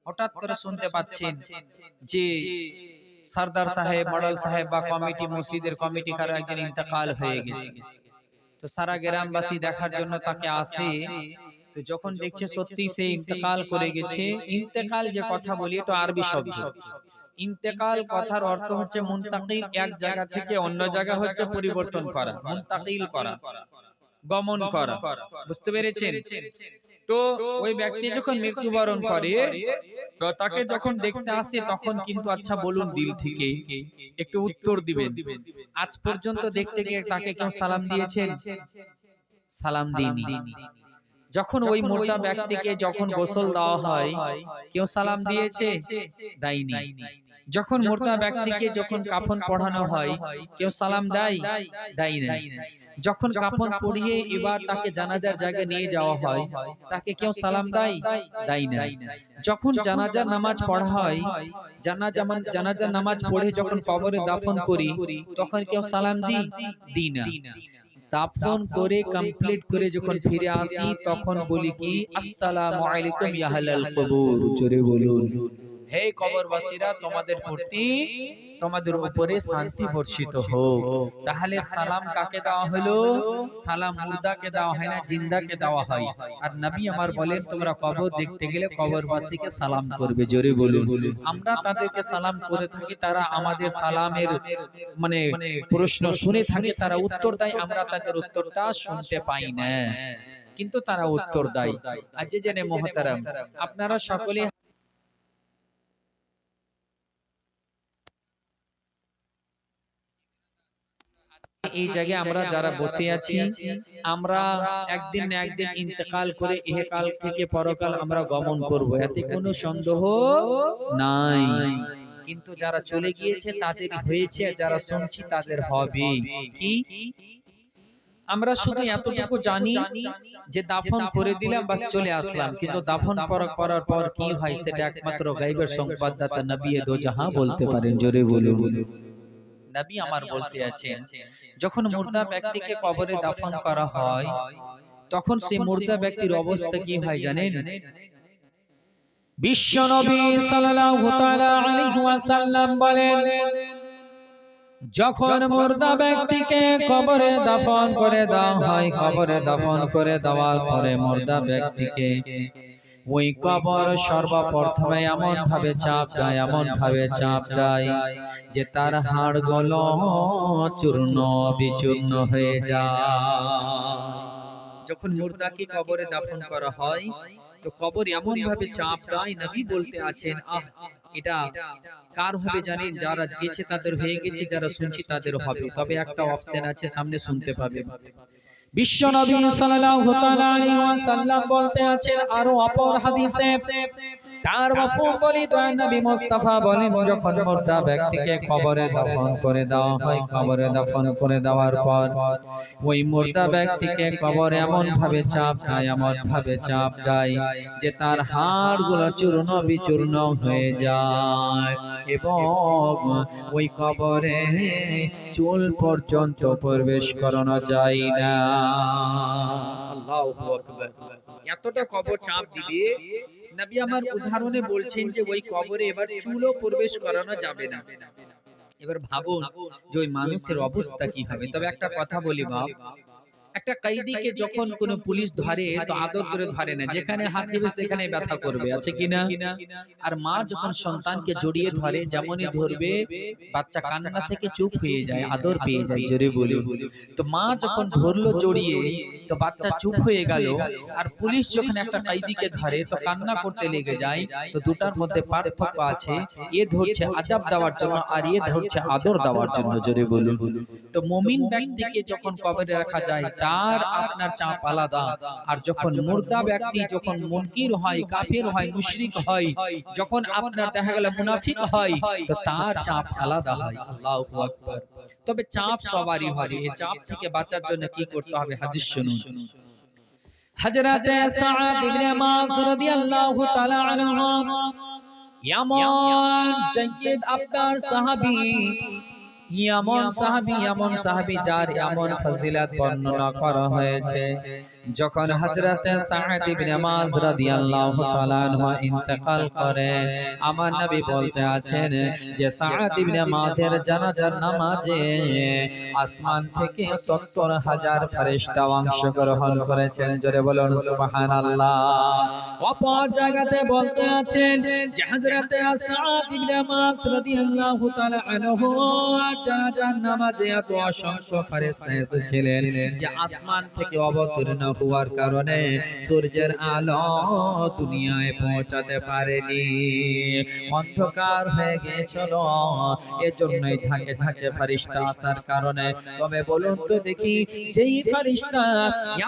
হঠাৎ করে শুনতে পাচ্ছেন যে সরদার সাহেব, মডেল সাহেব বা কমিটি, মসজিদের কমিটি কারো একজন ইন্তেকাল হয়ে গেছে। তো সারা গ্রামবাসী দেখার জন্য তাকে আসে। তো যখন দেখছে সত্যি সে ইন্তেকাল করে গেছে, ইন্তেকাল যে কথা বলি এটা আরবি শব্দ। ইন্তেকাল কথার অর্থ হচ্ছে মুনতাকিল, এক জায়গা থেকে অন্য জায়গা হচ্ছে পরিবর্তন করা, মুনতাকিল করা, গমন করা। বুঝতে পেরেছেন? তো ওই ব্যক্তি যখন মৃত্যুবরণ করে, তো তাকে যখন দেখতে আসে তখন কিন্তু আচ্ছা বলুন দিল থেকে একটু উত্তর দিবেন, আজ পর্যন্ত দেখতে গিয়ে তাকে কেউ সালাম দিয়েছেন? সালাম দিইনি। যখন ওই মুর্দা ব্যক্তিকে যখন গোসল দেওয়া হয়, কেউ সালাম দিয়েছে? দেয়নি। যখন মুর্দা ব্যক্তিকে যখন কাফন পড়ানো হয়, কেউ সালাম দেয়? দেয় না। যখন কাফন পরিয়ে এবার তাকে জানাজার জায়গায় নিয়ে যাওয়া হয়, তাকে কেউ সালাম দেয়? দেয় না। যখন জানাজার নামাজ পড়া হয়, জানাজার নামাজ পড়ে যখন কবরে দাফন করি, তখন কেউ সালাম দিই না। দাফন করে কমপ্লিট করে যখন ফিরে আসি তখন বলি কি, আসসালামু আলাইকুম ইয়া আহলাল কবর। জোরে বলুন, হে কবরবাসীরা, তোমাদের প্রতি, তোমাদের উপরে শান্তি বর্ষিত হোক। তাহলে সালাম কাকে দেওয়া হলো? সালাম মুর্দাকে দেওয়া হয় না, জিন্দাকে দেওয়া হয়। আর নবী আমার বলেন, তোমরা কবর দেখতে গেলে কবরবাসীকে সালাম করবে। জোরে বলুন। আমরা তাদেরকে সালাম করে থাকি, তারা আমাদের সালামের মানে প্রশ্ন শুনে থাকে, তারা উত্তর দেয়, আমরা তাদের উত্তরটা শুনতে পাই না, কিন্তু তারা উত্তর দেয়। আজ জেনে মুহতারাম, আপনারা সকলে এই জায়গায় আমরা যারা বসে আছি, আমরা একদিন না একদিন ইন্তেকাল করে ইহকাল থেকে পরকাল আমরা গমন করব, এতে কোনো সন্দেহ নাই। কিন্তু যারা চলে গিয়েছে তাদের হয়েছে, যারা শুনছি তাদের হবে। কি আমরা শুধু এতটুকু জানি যে দাফন করে দিলাম, বাস চলে আসলাম, কিন্তু দাফন করার পর কি হয় সেটা একমাত্র গায়বের সংবাদদাতা নবী দো জাহান বলতে পারেন। জোরে বলুন। নবী আমার বলতে আছেন, যখন মুর্দা ব্যক্তিকে কবরে দাফন করা হয়, তখন সেই মুর্দা ব্যক্তির অবস্থা কি হয় জানেন? বিশ্ব নবী সাল্লাল্লাহু তাআলা আলাইহি ওয়াসাল্লাম বলেন, যখন মুর্দা ব্যক্তিকে কবরে দাফন করে দেওয়া হয়, কবরে দাফন করে দেওয়ার পরে মুর্দা ব্যক্তিকে ওই কবর সর্বপ্রথমে এমন ভাবে চাপ দেয়, এমন ভাবে চাপ দেয় যে তার হাড়গুলো চূর্ণ বিচূর্ণ হয়ে যায়। যখন মুর্দাকে কবরে দাফন করা হয়, তো কবর এমন ভাবে চাপ দেয়, নবী বলতে আছেন, আহ, এটা কার হবে জানেন? যারা গেছে তাদের হয়ে গেছে, যারা শুনছি তাদের হবে। তবে একটা অপশন আছে, সামনে শুনতে পাবে। বিশ্ব নবী সাল্লাল্লাহু তাআলা আলাইহি ওয়াসাল্লাম বলতে আছেন আরো অপর হাদিসে, তার মাফহুম বলি দয়ার নবী মুস্তাফা বলেন, যখন মুর্দা ব্যক্তিকে কবরে দাফন করে দেওয়া হয়, কবরে দাফন করে দেওয়ার পর ওই মুর্দা ব্যক্তিকে কবরে এমন ভাবে চাপ দেয়, এমন ভাবে চাপ দেয় যে তার হাড়গুলো চূর্ণ বিচূর্ণ হয়ে যায় এবং ওই কবরে চুল পর্যন্ত প্রবেশ করানো যায় না। আল্লাহু আকবার। এতটা কবর চাপ দিবে, নবী আমার উদাহরণে বলছেন যে ওই কবরে এবার চুলও প্রবেশ করানো যাবে না। এবার ভাবুন যে ওই মানুষের অবস্থা কি হবে। তবে একটা কথা বলি বাপ, একটা কয়েদিকে যখন কোন পুলিশ ধরে তো আদর করে ধরে না, যেখানে হাত দিবে সেখানে ব্যথা করবে, আছে কিনা? আর মা যখন সন্তানকে জড়িয়ে ধরে, যেমনই ধরবে বাচ্চা কান্না থেকে চুপ হয়ে যায়, আদর পেয়ে যায়। জোরে বলে। তো মা যখন ধরলো জড়িয়ে, তো বাচ্চা চুপ হয়ে গেল। আর পুলিশ যখন একটা কয়েদিকে ধরে তো কান্না করতে লেগে যায়। তো দুটার মধ্যে পার্থক্য আছে, এ ধরছে আযাব দেওয়ার জন্য আর এ ধরছে আদর দেওয়ার জন্য। জোরে বলুন। তো মুমিন ব্যক্তিকে যখন কবরে রাখা যায় তার আপনার চাপ আলাদা, আর যখন মুর্দা ব্যক্তি যখন মুনকির হয়, কাফের হয়, মুশরিক হয়, যখন আপনার দেখা গেল মুনাফিক হয়, তো তার চাপ আলাদা হয়। আল্লাহু আকবার। তবে চাপ সবারই হয়, এই চাপ থেকে বাঁচার জন্য কি করতে হবে? হাদিস শুনুন। হযরত সাআদ ইবনে মাস রাদিয়াল্লাহু তাআলা আনহু এমন জায়েদ আপনার সাহাবী, এমন সাহাবী যার এমন ফজিলত বর্ণনা করা হয়েছে। যখন হযরতে সাঈদ ইবনে মায রাদিয়াল্লাহু তাআলা আনহু ইন্তেকাল করেন, আমার নবী বলতে আছেন যে সাঈদ ইবনে মাযের জানাজার নামাজে আসমান থেকে ৭০,০০০ ফেরেশতা অংশগ্রহণ করেছেন। জোরে বলুন সুবহানাল্লাহ। অপর জায়গাতে বলতে আছেন যে হযরতে সাঈদ ইবনে মায রাদিয়াল্লাহু তাআলা আনহু জানাজার নামাজে এত অসংখ্য ফেরেশতা এসেছিলেন যে আসমান থেকে অবতীর্ণ হওয়ার কারণে সূর্যের আলো দুনিয়ায় পৌঁছাতে পারেনি, অন্ধকার হয়ে গিয়েছিল। এজন্যই ঝাঁকে ঝাঁকে ফেরেশতা আসার কারণে। তবে বলুন তো দেখি, যেই ফেরেশতা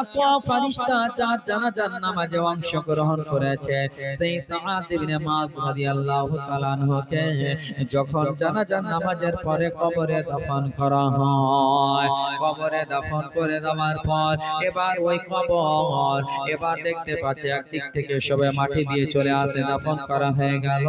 এত ফেরেশতা যার জানাজার নামাজে অংশগ্রহণ করেছে, সেই সাঈদ ইবনে মায রাদিয়াল্লাহু তাআলা আনহুকে যখন জানাজার নামাজের পরে কবরে দাফন করা হয়, কবরে দাফন করে দেওয়ার পর এবার ওই কবর এবার দেখতে পাচ্ছে একদিক থেকে সবে মাটি দিয়ে চলে আসে, দাফন করা হয়ে গেল।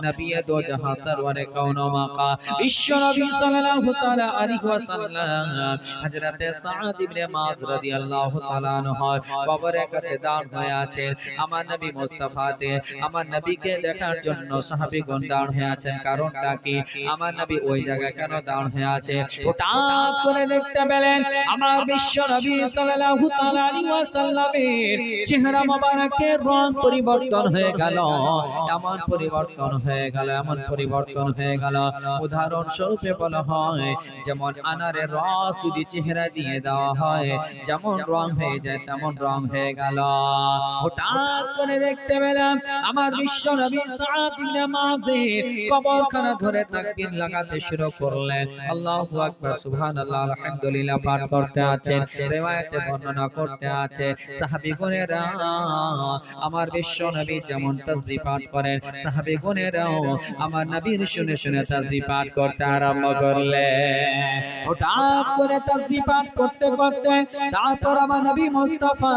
নবী দো জাহাঁ সরওয়ারে কাউন মাকা বিশ্ব নবী সাল্লাল্লাহু তাআলা আলাইহি ওয়াসাল্লাম হযরতে সাঈদ ইবনে মায রাদিয়াল্লাহু তাআলা আনহু কবরের কাছে দাঁড় হয়ে আছেন। আমার নবী মুস্তাফাতে আমার নবীকে দেখার জন্য সাহাবীগণ দাঁড় হয়ে আছেন। কারণটা কি? আমার নবী ওই জায়গায় কেন দাঁড় হয়ে আছে? হঠাৎ করে দেখতে পেলেন আমার বিশ্ব নবী সাল্লাল্লাহু তাআলা আলাইহি ওয়াসাল্লামের চেহারা মোবারকের রং পরিবর্তন হয়ে গেল, এমন পরিবর্তন হয়ে গেল, এমন পরিবর্তন হয়ে গেল। উদাহরণ স্বরূপে বলা হয়, যেমন আনারের রস যদি চেহারা দিয়ে দেওয়া হয় যেমন রং হয়ে যায় তেমন রং হয়ে গেল। হঠাৎ করে দেখতে পেলাম আমার বিশ্ব নবী সাঈদ ইবনে মাযের কবরখানা ধরে তাকবীর লাগাতে শুরু করলেন। আল্লাহু আকবার, সুবহানাল্লাহ, আলহামদুলিল্লাহ পাঠ করতে আছেন। riwayate বর্ণনা করতে আছে সাহাবীগণেরা আমার বিশ্ব নবী যেমন তাসবিহ পাঠ করেন, সাহাবীগণেরাও আমার নবীর শুনে শুনে তাসবিহ পাঠ করতে আরম্ভ করলেন। হঠাৎ করে তাসবিহ পাঠ করতে করতে তারপর আমার নবী মুস্তাফা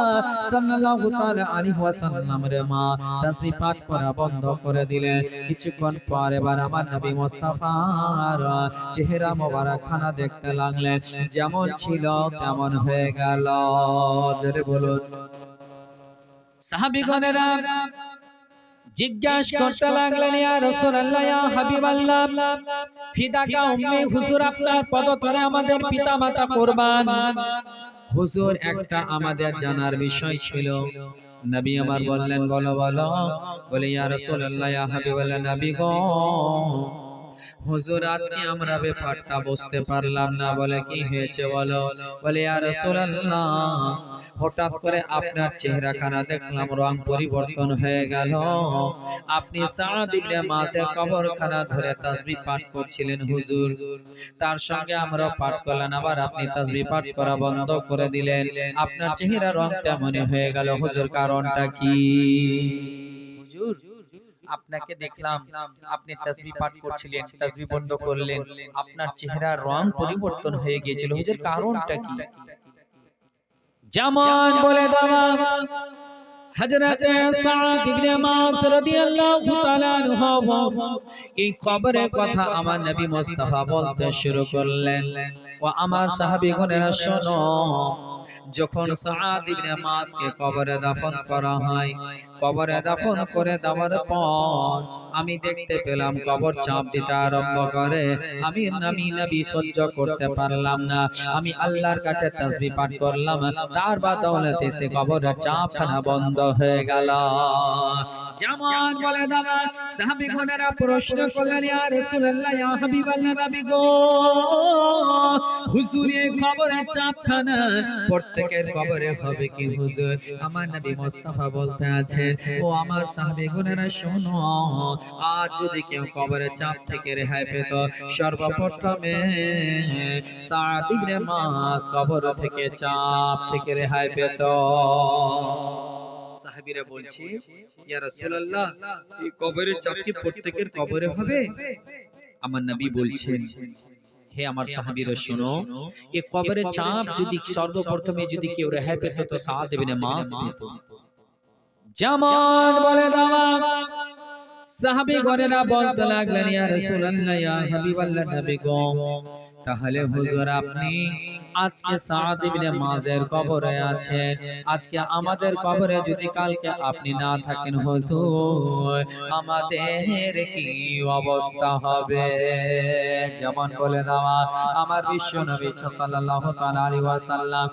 সাল্লাল্লাহু তাআলা আলাইহি ওয়াসাল্লামের মা তাসবিহ পাঠ করা বন্ধ করে দিলেন। কিছুক্ষণ পর এবার আমার নবী মুস্তাফার চেহারা মোবারক খানা দেখতে লাগলেন, যেমন ছিল তেমন হয়ে গেল। জোরে বলুন। সাহাবীগণেরা জিজ্ঞাসা করতে লাগলেন, ইয়া রাসূলুল্লাহ, ইয়া হাবিবাল্লাহ, ফিদাকা উম্মি, হুজুর আপনার পদতলে আমাদের পিতামাতা কুরবান। হুজুর একটা আমাদের জানার বিষয় ছিল। নবী আমার বললেন, বলো বলো। বলে, ইয়া রাসূলুল্লাহ, ইয়া হাবিবাল্লাহ, নবী গো, হুজুর আজকে আমরা ব্যাপারটা বুঝতে পারলাম না। বলে, কি হয়েছে বলো। বলে, ইয়া রাসূলুল্লাহ, হঠাৎ করে আপনার চেহারাখানা দেখলাম রং পরিবর্তন হয়ে গেল। আপনি সাঈদ ইবনে মাযের কবরখানা ধরে তাসবিহ পাঠ করছিলেন হুজুর, তার সঙ্গে আমরা পাঠ করলাম, আবার আপনি তাসবিহ পাঠ করা বন্ধ করে দিলেন। আপনার চেহারা রং তেমনই হয়ে গেল হুজুর, কারণটা কি? হুজুর আপনাকে দেখলাম আপনি তাসবিহ পাঠ করছিলেন, তাসবিহ বন্ধ করলেন, আপনার চেহারার রং পরিবর্তন হয়ে গিয়েছিল হুজুর, কারণটা কি? যেমন বলে দাও হযরতে সাঈদ ইবনে মায রাদিয়াল্লাহু তাআলা আনহু এই কবরের কথা আমার নবী মুস্তাফা বলতে শুরু করলেন। ও আমার সাহাবীগণেরা শোনো, যখন সাঈদ ইবনে মাযকে কবরে দাফন করা হয়, কবরে দাফন করে দেওয়ার পর আমি দেখতে পেলাম কবর চাপ দিতে আরম্ভ করে। আমি নবী সহ্য করতে পারলাম না, আমি আল্লাহর কাছে তাসবিহ পাঠ করলাম, তার বদৌলতে সে কবরের চাপখানা বন্ধ হয়ে গেল। যেমন বলে দাও সাহাবীগণেরা প্রশ্ন করলেন, ইয়া রাসূলুল্লাহ, ইয়া হাবিবাল্লাহ, নবী গো, হুজুর এই কবরের চাপখানা প্রত্যেকের কবরে হবে কি হুজুর? আমার নবী মুস্তাফা বলতে আছেন, ও আমার সাহাবীগণেরা শোনো, আজ যদি কেউ কবরের চাপ থেকে রেহাই পেত, সর্বপ্রথমে সাঈদ ইবনে মায কবর থেকে চাপ থেকে রেহাই পেত। সাহাবীরা বলছে, ইয়া রাসূলুল্লাহ, এই কবরের চাপ কি প্রত্যেকের কবরে হবে? আমার নবী বলছেন, হে আমার সাহাবীরা শোনো, এই কবরের চাপ যদি সর্বপ্রথমে যদি কেউ রেহাই পেত তো সাঈদ ইবনে মায পেত। যেমন বলে দাও সাহাবীগণেরা বলতে লাগলেন, ইয়া রাসূলুল্লাহ, ইয়া হাবিবাল্লাহ, নবী গো, তাহলে হুজুর আপনি আজকে সাদ ইবনে মুআযের কবরে আছেন, আজকে আমাদের কবরে যদি কালকে আপনি না থাকেন হুজুর, আমাদের কি অবস্থা হবে? যেমন বলে দেওয়া আমার বিশ্ব নবী সাল্লাল্লাহু তাআলা আলাইহি ওয়াসাল্লাম